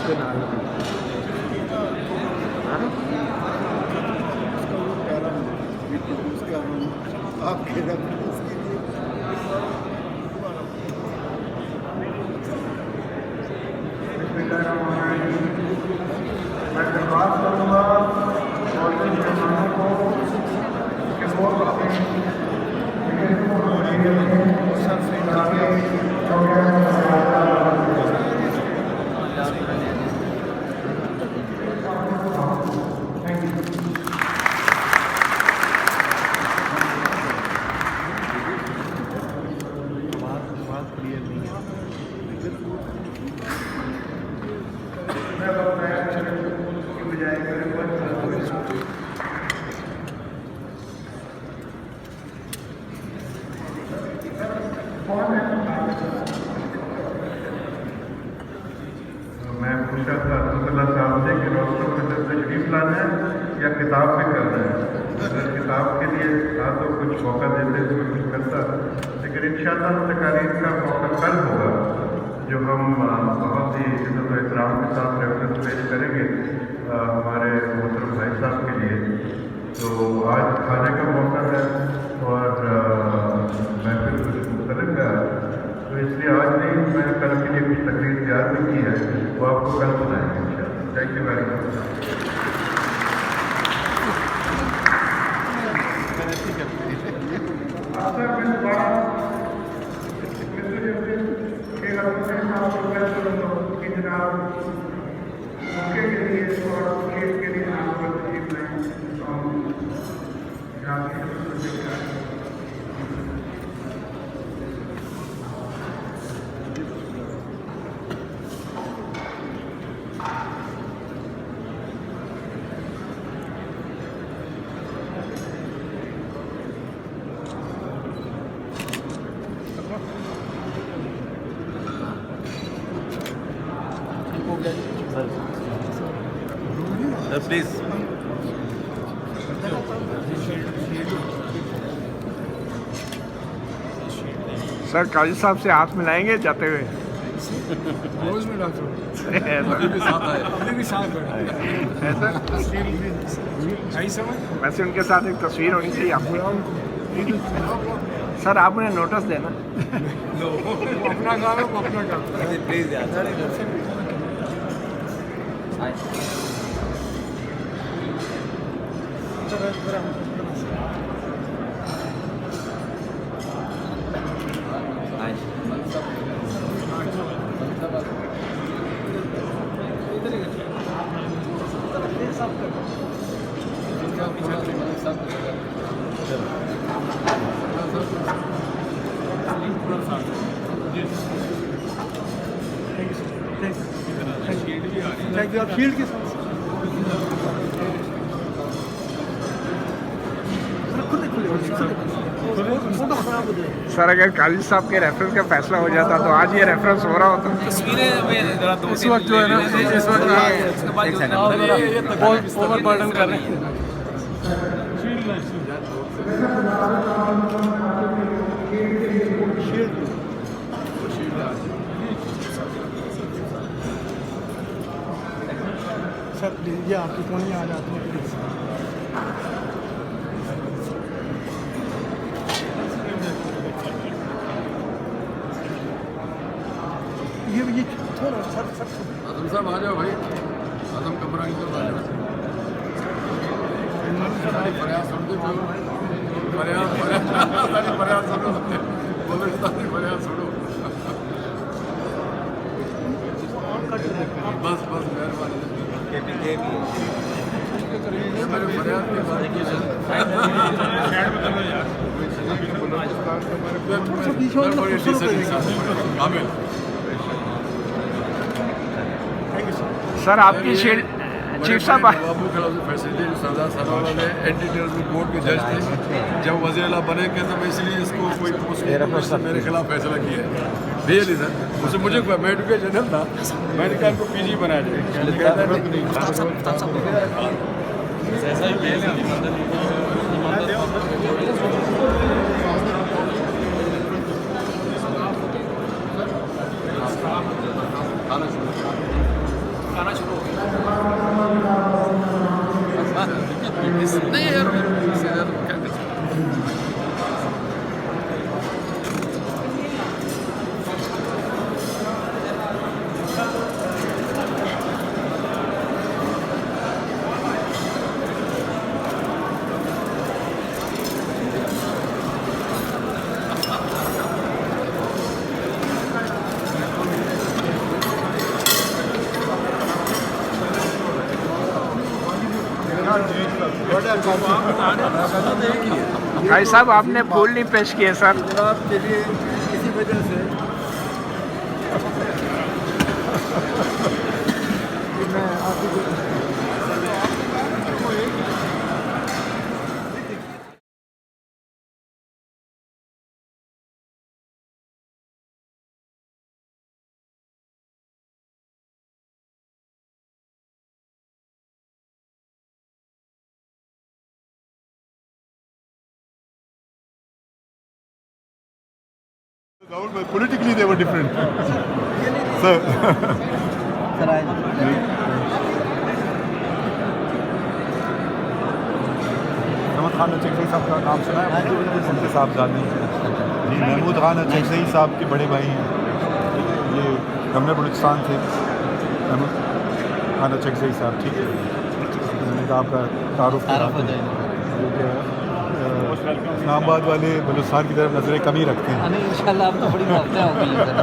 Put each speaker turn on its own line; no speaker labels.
उसके नाल आपके रेफरेंस के लिए मैं धन्यवाद करूँगा और मेहमानों को कि वो मैं पूछा था अब्दुल्ला साहब से कि रोस्टर में तशरीफ लाना है या किताब पे करना है। अगर किताब के लिए था तो कुछ मौका देते तो मैं कुछ करता, लेकिन इंशाअल्लाह तकारीर का मौका कल होगा जो हम बहुत ही इज्जत और एहतराम के साथ रेफरेंस पेश करेंगे हमारे मोहतरम भाई साहब के लिए। तो आज खाने का मौका है और मैं फिर कुछ मुख्तलिफ है, तो इसलिए आज नहीं, मैं कल के लिए कुछ तकरीर तैयार भी की है, वो आपको कल सुनाएंगे इंशाअल्लाह। Thank you very much.
Please
sir Qazi साहब से हाथ मिलाएंगे जाते हुए।
रोज में डॉक्टर अभी भी साथ
वैसे उनके साथ एक तस्वीर होनी चाहिए आपको। सर आप उन्हें नोटिस देना।
अपना काम है, अपना काम।
प्लीज यार
फील्ड के साथ
सर अगर काजी साहब के रेफरेंस का फैसला हो जाता तो आज ये रेफरेंस हो रहा होता।
इस वक्त जो है ना, इस वक्त ओवर बर्डन कर रहे हैं। सर ये आपकी कोई आ जाती है प्लीज। ये थोड़ा सर
आजम साहब आ जाओ भाई, आजम कमरा की तरफ आ जाओ। प्रयास सुन दो, प्रयास सुनो, बोलो प्रयास सुनो। बस मेहरबानी।
सर आपकी चीफ साहब
बाबू खिलाफ फैसिलिटी जो सरदार साहब वाले एंटी टेररिज्म कोर्ट के जज थे, जब वज़ीर आला बने के तो इसलिए इसको कोई पोस्ट मेरे खिलाफ फैसला किया है। रियली सर, उसे मुझे मैं एजुकेशन था, मैंने कहा इनको पीजी बनाया जाए।
आना शुरू हो गया।
नहीं यार इससे ज़्यादा क्या कर सकते हैं?
भाई साहब आपने फूल नहीं पेश किए सर।
जनाब के लिए किसी वजह से मैं आपकी
Politically, they were different. Sir. Mahmood Khan चकसई साहब का नाम सुना है? उनके साहबजादे जी महमूद खान चकसई साहब के बड़े भाई हैं। ये गवर्नर बलूचिस्तान थे महमूद खान चकसई साहब। ठीक है, मैंने कहा आपका तारुफ हो जाए। इस्लामाबाद वाले बलूचिस्तान की तरफ नजरें कम ही रखते हैं।
इंशाल्लाह अब तो बड़ी बातें हो गई हैं।